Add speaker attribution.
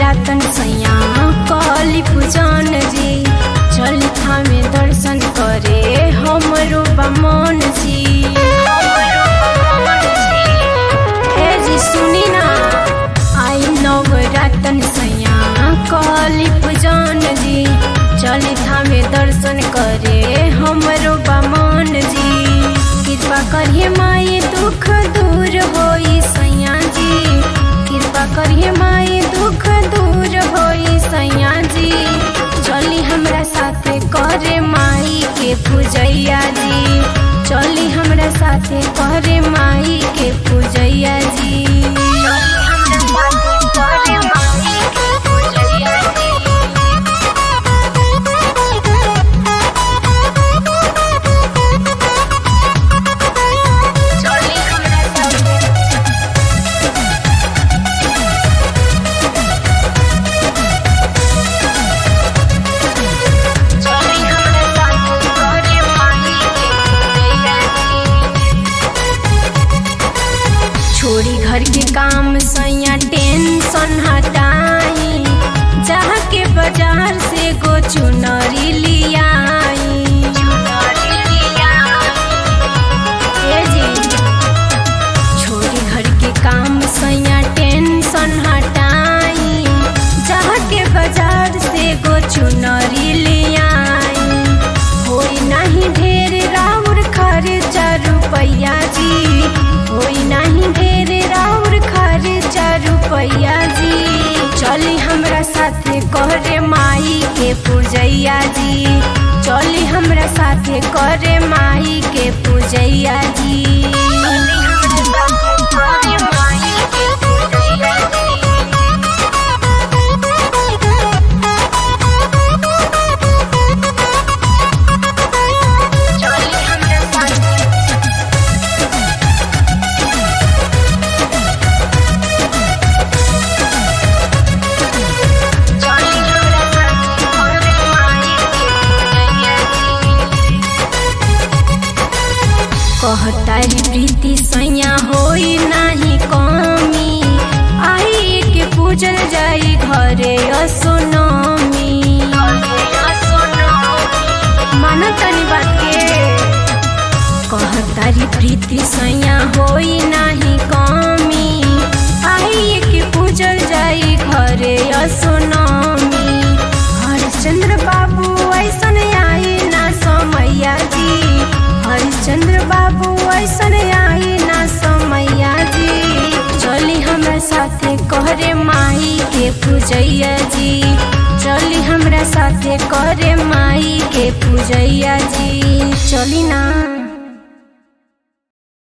Speaker 1: नवरातन सैया काली पूजन जी, चल थामे दर्शन करे हमरो बमन जी। हे जी सुनी ना, आई नवरातन सैया काली पूजन जी, चल थामे दर्शन करे हमरो बमन जी। कृपा करिए माई दुख दूर होई सैया जी, कृपा करिए माई दुख दूर होई सैया जी। चली हमरा साथे करे माई के पूजैया जी, चली हमरा साथे करे माई के पूजैया जी। छोड़ी घर के काम सैया टेंशन हटाई, जहाँ के बाजार से गो चुनरी लियाई। छोड़ी घर के काम सैया टेंशन हटाई, जहाँ के बाजार से गो चुनरी लियाई। होई नहीं ढेर राउर खर्चा रुपैया जी, होई नहीं ढेर राउर खर्चा रुपैया जी। चली हमरा साथे करे माई के पूजैया जी, चली हमरा साथे करे माई के पूजैया जी। कहतारी प्रीति सैया होई नाही कमी, आई के पूजल जाई घरे असोनमी। माना तनी बात के, कहतारी प्रीति सैया होई नाही कमी, आई के पूजल जाई घरे असोनमी। हरिश्चंद्र बाबू ऐसन आई ना समैया जी, हरिश्चंद्र बाबू ऐसन आई ना समैया जी। चली हमरा साथे करे माई के पूजैया जी, चली हमरा साथे करे माई के पूजैया जी। चली ना।